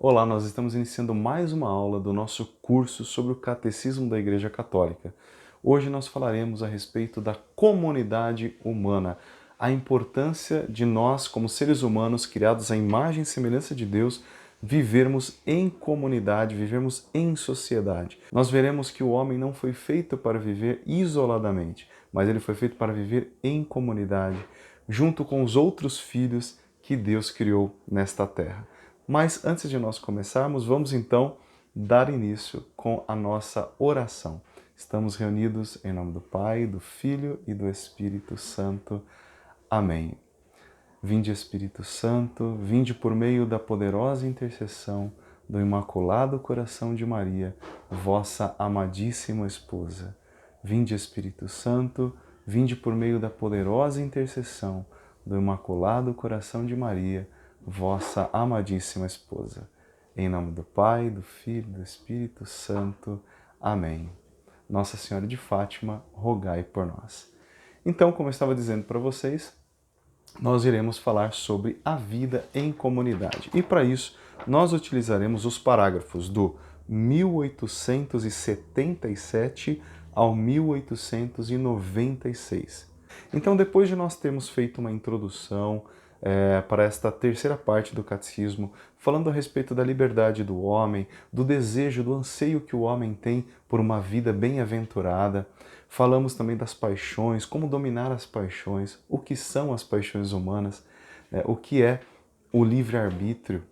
Olá, nós estamos iniciando mais uma aula do nosso curso sobre o Catecismo da Igreja Católica. Hoje nós falaremos a respeito da comunidade humana, a importância de nós, como seres humanos criados à imagem e semelhança de Deus, vivermos em comunidade, vivermos em sociedade. Nós veremos que o homem não foi feito para viver isoladamente, mas ele foi feito para viver em comunidade, junto com os outros filhos que Deus criou nesta terra. Mas antes de nós começarmos, vamos então dar início com a nossa oração. Estamos reunidos em nome do Pai, do Filho e do Espírito Santo. Amém. Vinde, Espírito Santo, vinde por meio da poderosa intercessão do Imaculado Coração de Maria, vossa amadíssima esposa. Vinde, Espírito Santo, vinde por meio da poderosa intercessão do Imaculado Coração de Maria, vossa amadíssima esposa. Em nome do Pai, do Filho e do Espírito Santo. Amém. Nossa Senhora de Fátima, rogai por nós. Então, como eu estava dizendo para vocês, nós iremos falar sobre a vida em comunidade. E para isso, nós utilizaremos os parágrafos do 1877 ao 1896. Então, depois de nós termos feito uma introdução para esta terceira parte do catecismo, falando a respeito da liberdade do homem, do desejo, do anseio que o homem tem por uma vida bem-aventurada, falamos também das paixões, como dominar as paixões, o que são as paixões humanas, o que é o livre-arbítrio.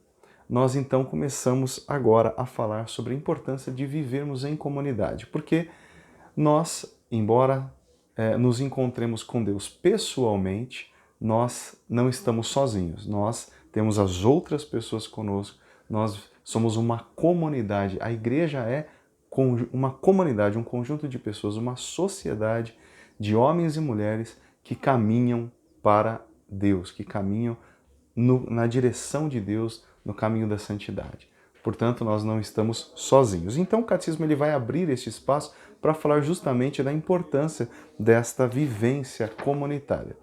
Nós então começamos agora a falar sobre a importância de vivermos em comunidade, porque nós, embora nos encontremos com Deus pessoalmente, nós não estamos sozinhos, nós temos as outras pessoas conosco, nós somos uma comunidade, a igreja é uma comunidade, um conjunto de pessoas, uma sociedade de homens e mulheres que caminham para Deus, que caminham na direção de Deus, no caminho da santidade. Portanto, nós não estamos sozinhos. Então, o catecismo ele vai abrir este espaço para falar justamente da importância desta vivência comunitária.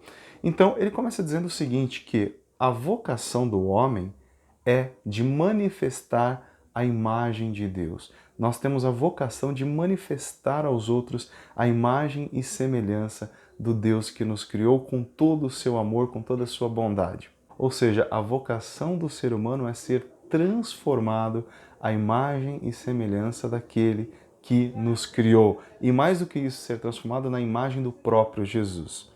Então, ele começa dizendo o seguinte, que a vocação do homem é de manifestar a imagem de Deus. Nós temos a vocação de manifestar aos outros a imagem e semelhança do Deus que nos criou com todo o seu amor, com toda a sua bondade. Ou seja, a vocação do ser humano é ser transformado à imagem e semelhança daquele que nos criou. E mais do que isso, ser transformado na imagem do próprio Jesus.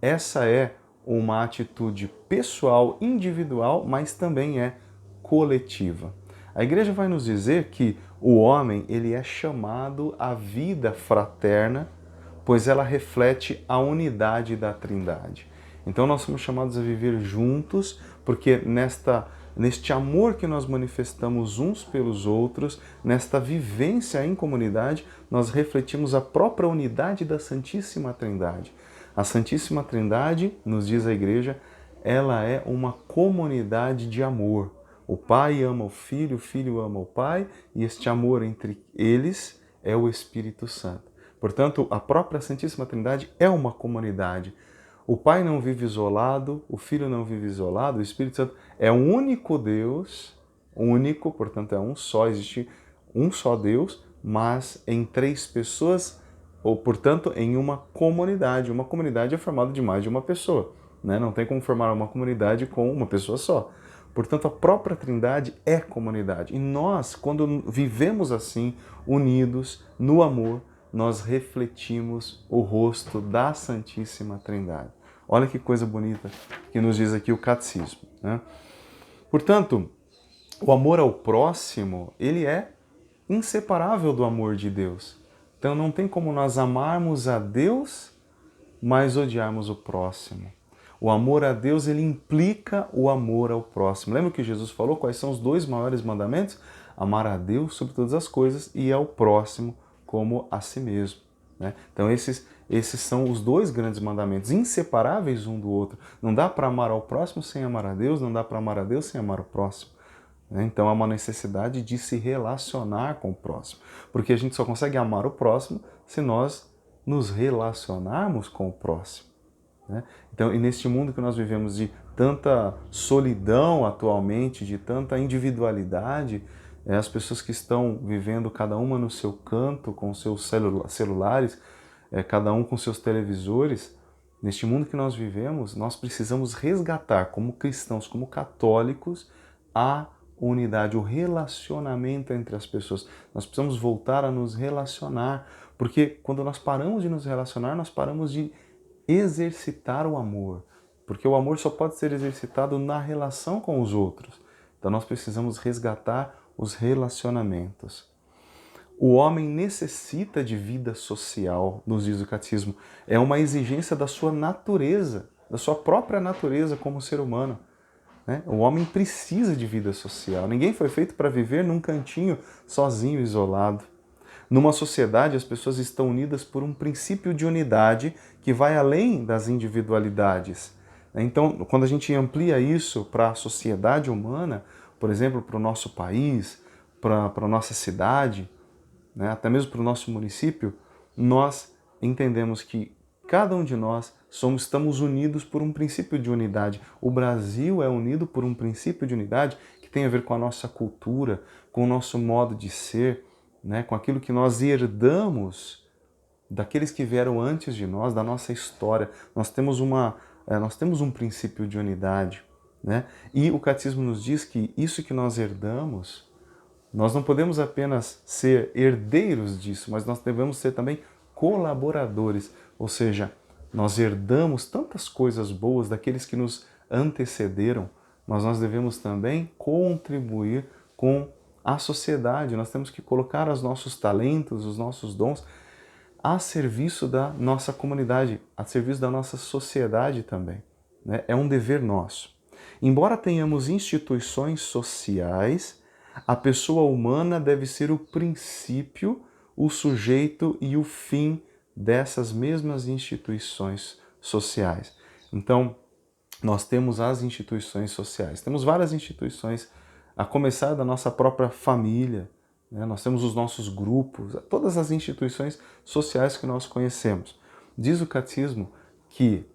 Essa é uma atitude pessoal, individual, mas também é coletiva. A igreja vai nos dizer que o homem ele é chamado à vida fraterna, pois ela reflete a unidade da Trindade. Então nós somos chamados a viver juntos, porque neste amor que nós manifestamos uns pelos outros, nesta vivência em comunidade, nós refletimos a própria unidade da Santíssima Trindade. A Santíssima Trindade, nos diz a igreja, ela é uma comunidade de amor. O Pai ama o Filho ama o Pai, e este amor entre eles é o Espírito Santo. Portanto, a própria Santíssima Trindade é uma comunidade. O Pai não vive isolado, o Filho não vive isolado, o Espírito Santo é um único Deus, único, portanto é um só, existe um só Deus, mas em três pessoas, ou portanto em uma comunidade. Uma comunidade é formada de mais de uma pessoa, né? Não tem como formar uma comunidade com uma pessoa só. Portanto, a própria Trindade é comunidade. E nós, quando vivemos assim, unidos no amor, nós refletimos o rosto da Santíssima Trindade. Olha que coisa bonita que nos diz aqui o catecismo, né? Portanto, o amor ao próximo, ele é inseparável do amor de Deus. Então não tem como nós amarmos a Deus, mas odiarmos o próximo. O amor a Deus, ele implica o amor ao próximo. Lembra que Jesus falou quais são os dois maiores mandamentos? Amar a Deus sobre todas as coisas e ao próximo como a si mesmo, né? Então esses são os dois grandes mandamentos, inseparáveis um do outro. Não dá para amar ao próximo sem amar a Deus, não dá para amar a Deus sem amar o próximo. Então há uma necessidade de se relacionar com o próximo, porque a gente só consegue amar o próximo se nós nos relacionarmos com o próximo, né? Então, e neste mundo que nós vivemos de tanta solidão atualmente, de tanta individualidade, as pessoas que estão vivendo cada uma no seu canto, com seus celulares, cada um com seus televisores. Neste mundo que nós vivemos, nós precisamos resgatar, como cristãos, como católicos, a unidade, o relacionamento entre as pessoas. Nós precisamos voltar a nos relacionar, porque quando nós paramos de nos relacionar, nós paramos de exercitar o amor, porque o amor só pode ser exercitado na relação com os outros. Então nós precisamos resgatar os relacionamentos. O homem necessita de vida social, nos diz o catecismo. É uma exigência da sua natureza, da sua própria natureza como ser humano. O homem precisa de vida social. Ninguém foi feito para viver num cantinho sozinho, isolado. Numa sociedade, as pessoas estão unidas por um princípio de unidade que vai além das individualidades. Então, quando a gente amplia isso para a sociedade humana, por exemplo, para o nosso país, para a nossa cidade, até mesmo para o nosso município, nós entendemos que cada um de nós estamos unidos por um princípio de unidade. O Brasil é unido por um princípio de unidade que tem a ver com a nossa cultura, com o nosso modo de ser, com aquilo que nós herdamos daqueles que vieram antes de nós, da nossa história. Nós temos um princípio de unidade. E o catecismo nos diz que isso que nós herdamos, nós não podemos apenas ser herdeiros disso, mas nós devemos ser também colaboradores. Ou seja, nós herdamos tantas coisas boas daqueles que nos antecederam, mas nós devemos também contribuir com a sociedade. Nós temos que colocar os nossos talentos, os nossos dons a serviço da nossa comunidade, a serviço da nossa sociedade também. É um dever nosso. Embora tenhamos instituições sociais, a pessoa humana deve ser o princípio, o sujeito e o fim dessas mesmas instituições sociais. Então, nós temos as instituições sociais. Temos várias instituições, a começar da nossa própria família, nós temos os nossos grupos, todas as instituições sociais que nós conhecemos. Diz o catecismo que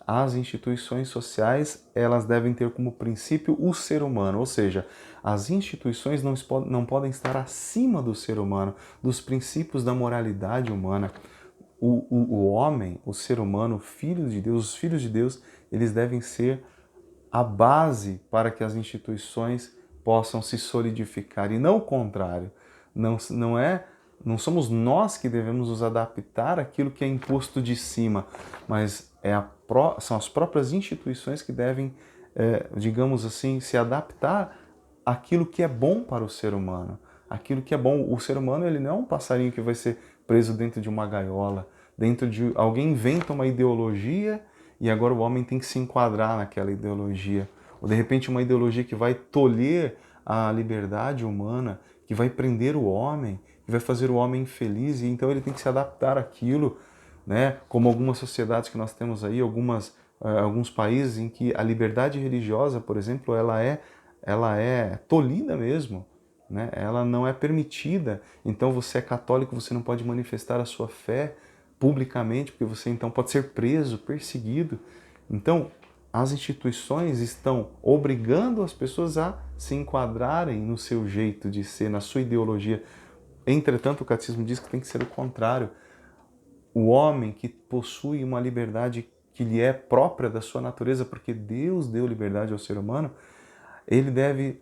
as instituições sociais, elas devem ter como princípio o ser humano, ou seja, as instituições não podem estar acima do ser humano, dos princípios da moralidade humana. O homem, o ser humano, o filho de Deus, os filhos de Deus, eles devem ser a base para que as instituições possam se solidificar, e não o contrário. Não somos nós que devemos nos adaptar àquilo que é imposto de cima, mas são as próprias instituições que devem, digamos assim, se adaptar àquilo que é bom para o ser humano. Aquilo que é bom. O ser humano, ele não é um passarinho que vai ser preso dentro de uma gaiola. Alguém inventa uma ideologia e agora o homem tem que se enquadrar naquela ideologia. Ou de repente uma ideologia que vai tolher a liberdade humana, que vai prender o homem, que vai fazer o homem infeliz, e então ele tem que se adaptar àquilo, como algumas sociedades que nós temos aí, alguns países em que a liberdade religiosa, por exemplo, ela é tolhida mesmo, ela não é permitida. Então você é católico, você não pode manifestar a sua fé publicamente, porque você então pode ser preso, perseguido. Então, as instituições estão obrigando as pessoas a se enquadrarem no seu jeito de ser, na sua ideologia. Entretanto, o catecismo diz que tem que ser o contrário. O homem que possui uma liberdade que lhe é própria da sua natureza, porque Deus deu liberdade ao ser humano, ele deve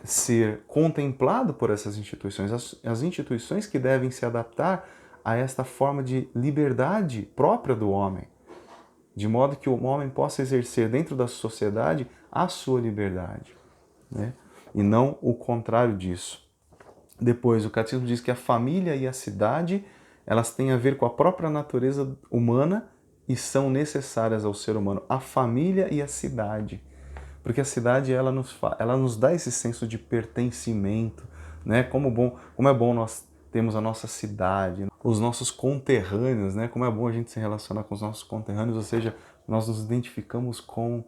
ser contemplado por essas instituições. As instituições que devem se adaptar a esta forma de liberdade própria do homem, de modo que o homem possa exercer dentro da sociedade a sua liberdade, e não o contrário disso. Depois, o catecismo diz que a família e a cidade, elas têm a ver com a própria natureza humana e são necessárias ao ser humano. A família e a cidade. Porque a cidade, ela nos dá esse senso de pertencimento, Como é bom nós termos a nossa cidade, os nossos conterrâneos, Como é bom a gente se relacionar com os nossos conterrâneos, ou seja, nós nos identificamos com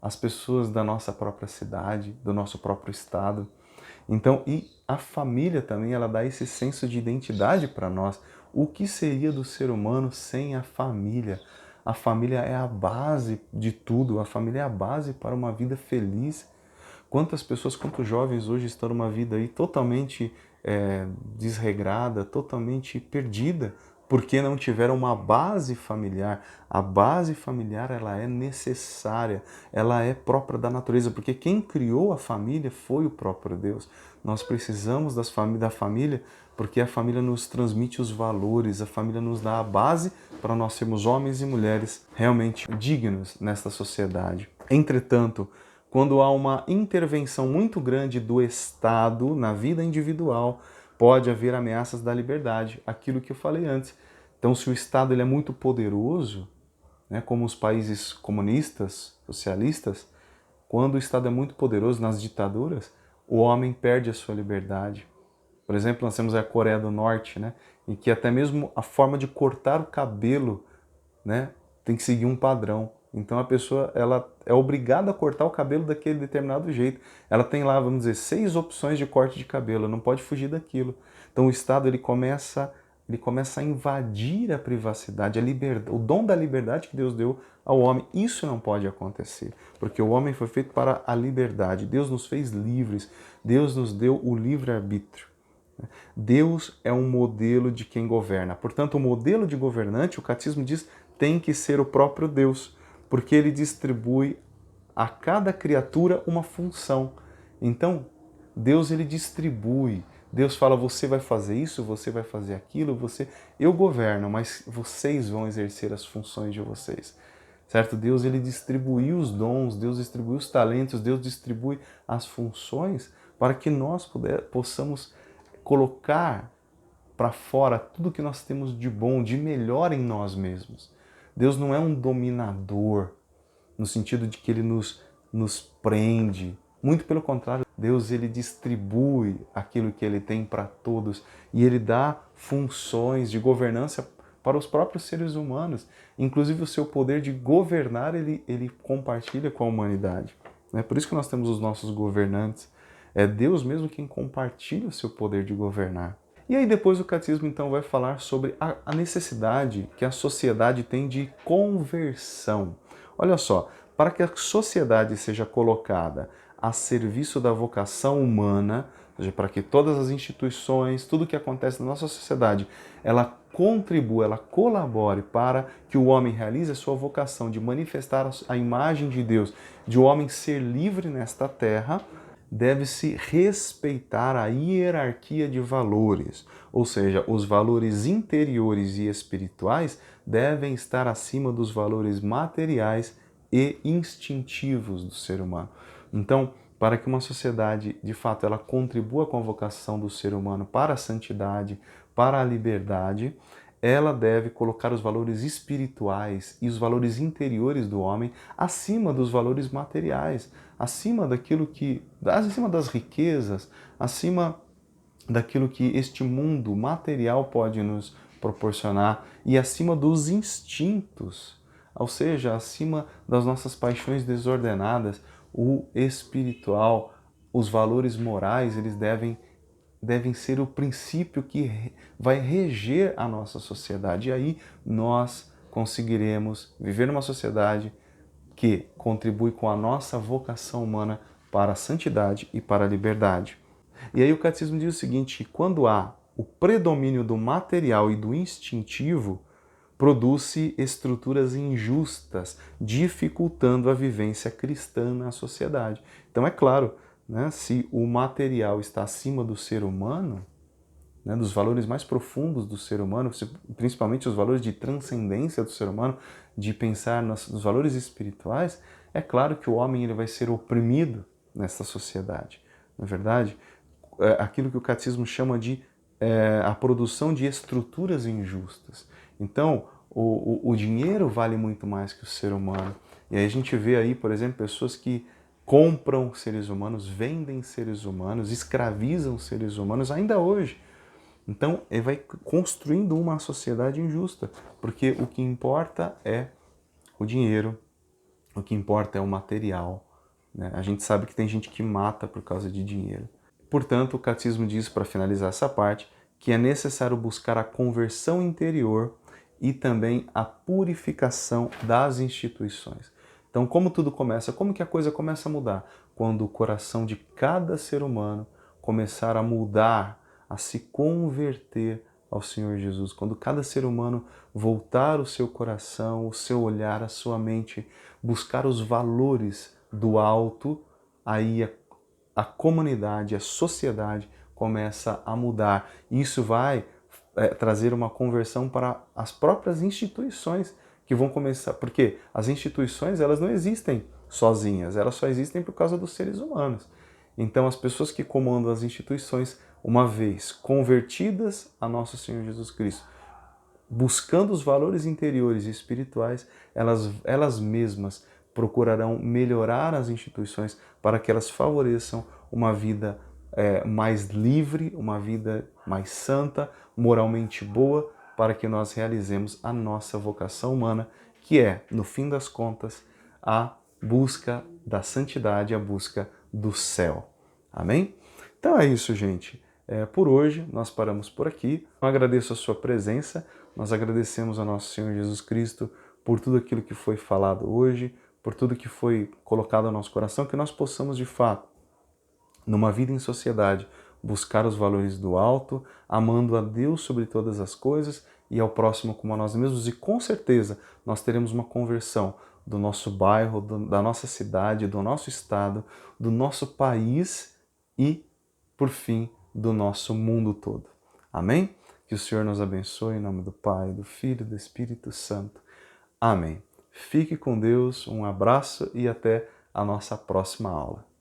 as pessoas da nossa própria cidade, do nosso próprio estado. Então, e a família também, ela dá esse senso de identidade para nós. O que seria do ser humano sem a família? A família é a base de tudo, a família é a base para uma vida feliz. Quantas pessoas, quantos jovens hoje estão numa vida aí totalmente desregrada, totalmente perdida, porque não tiveram uma base familiar. A base familiar, ela é necessária, ela é própria da natureza, porque quem criou a família foi o próprio Deus. Nós precisamos da família, porque a família nos transmite os valores, a família nos dá a base para nós sermos homens e mulheres realmente dignos nesta sociedade. Entretanto, quando há uma intervenção muito grande do Estado na vida individual, pode haver ameaças da liberdade, aquilo que eu falei antes. Então, se o Estado ele é muito poderoso, né, como os países comunistas, socialistas, quando o Estado é muito poderoso nas ditaduras, o homem perde a sua liberdade. Por exemplo, nós temos a Coreia do Norte, né, em que até mesmo a forma de cortar o cabelo, né, tem que seguir um padrão. Então a pessoa ela é obrigada a cortar o cabelo daquele determinado jeito. Ela tem lá, vamos dizer, 6 opções de corte de cabelo, não pode fugir daquilo. Então o Estado ele começa a invadir a privacidade, a liberdade, o dom da liberdade que Deus deu ao homem. Isso não pode acontecer, porque o homem foi feito para a liberdade. Deus nos fez livres, Deus nos deu o livre-arbítrio. Deus é um modelo de quem governa. Portanto, o modelo de governante, o catecismo diz, tem que ser o próprio Deus, porque ele distribui a cada criatura uma função. Então, Deus ele distribui. Deus fala, você vai fazer isso, você vai fazer aquilo, eu governo, mas vocês vão exercer as funções de vocês. Certo? Deus ele distribuiu os dons, Deus distribuiu os talentos, Deus distribui as funções para que nós possamos colocar para fora tudo que nós temos de bom, de melhor em nós mesmos. Deus não é um dominador, no sentido de que ele nos prende. Muito pelo contrário, Deus ele distribui aquilo que ele tem para todos e ele dá funções de governança para os próprios seres humanos. Inclusive o seu poder de governar ele compartilha com a humanidade. É por isso que nós temos os nossos governantes. É Deus mesmo quem compartilha o seu poder de governar. E aí depois o catecismo então vai falar sobre a necessidade que a sociedade tem de conversão. Olha só, para que a sociedade seja colocada a serviço da vocação humana, ou seja, para que todas as instituições, tudo que acontece na nossa sociedade, ela contribua, ela colabore para que o homem realize a sua vocação de manifestar a imagem de Deus, de o homem ser livre nesta terra, deve-se respeitar a hierarquia de valores, ou seja, os valores interiores e espirituais devem estar acima dos valores materiais e instintivos do ser humano. Então, para que uma sociedade, de fato, ela contribua com a vocação do ser humano para a santidade, para a liberdade, ela deve colocar os valores espirituais e os valores interiores do homem acima dos valores materiais, acima das riquezas, acima daquilo que este mundo material pode nos proporcionar e acima dos instintos, ou seja, acima das nossas paixões desordenadas, o espiritual, os valores morais, eles devem ser o princípio que vai reger a nossa sociedade. E aí nós conseguiremos viver numa sociedade que contribui com a nossa vocação humana para a santidade e para a liberdade. E aí o catecismo diz o seguinte, que quando há o predomínio do material e do instintivo, produz-se estruturas injustas, dificultando a vivência cristã na sociedade. Então é claro, né, se o material está acima do ser humano, né, dos valores mais profundos do ser humano, principalmente os valores de transcendência do ser humano, de pensar nos valores espirituais, é claro que o homem ele vai ser oprimido nessa sociedade. Na verdade, aquilo que o catecismo chama de a produção de estruturas injustas. Então, o dinheiro vale muito mais que o ser humano. E aí a gente vê aí, por exemplo, pessoas que compram seres humanos, vendem seres humanos, escravizam seres humanos ainda hoje. Então, ele vai construindo uma sociedade injusta, porque o que importa é o dinheiro, o que importa é o material. Né? A gente sabe que tem gente que mata por causa de dinheiro. Portanto, o catecismo diz, para finalizar essa parte, que é necessário buscar a conversão interior e também a purificação das instituições. Então, como tudo começa? Como que a coisa começa a mudar? Quando o coração de cada ser humano começar a mudar, a se converter ao Senhor Jesus. Quando cada ser humano voltar o seu coração, o seu olhar, a sua mente, buscar os valores do alto, aí a comunidade, a sociedade começa a mudar. Isso vai trazer uma conversão para as próprias instituições que vão começar, porque as instituições elas não existem sozinhas, elas só existem por causa dos seres humanos. Então as pessoas que comandam as instituições, uma vez convertidas a nosso Senhor Jesus Cristo, buscando os valores interiores e espirituais, elas mesmas procurarão melhorar as instituições para que elas favoreçam uma vida mais livre, uma vida mais santa, moralmente boa, para que nós realizemos a nossa vocação humana, que é, no fim das contas, a busca da santidade, a busca do céu. Amém? Então é isso, gente. Por hoje, nós paramos por aqui. Eu agradeço a sua presença, nós agradecemos ao nosso Senhor Jesus Cristo por tudo aquilo que foi falado hoje, por tudo que foi colocado ao nosso coração, que nós possamos, de fato, numa vida em sociedade, buscar os valores do alto, amando a Deus sobre todas as coisas e ao próximo como a nós mesmos. E com certeza nós teremos uma conversão do nosso bairro, da nossa cidade, do nosso estado, do nosso país e, por fim, do nosso mundo todo. Amém? Que o Senhor nos abençoe em nome do Pai, do Filho e do Espírito Santo. Amém. Fique com Deus, um abraço e até a nossa próxima aula.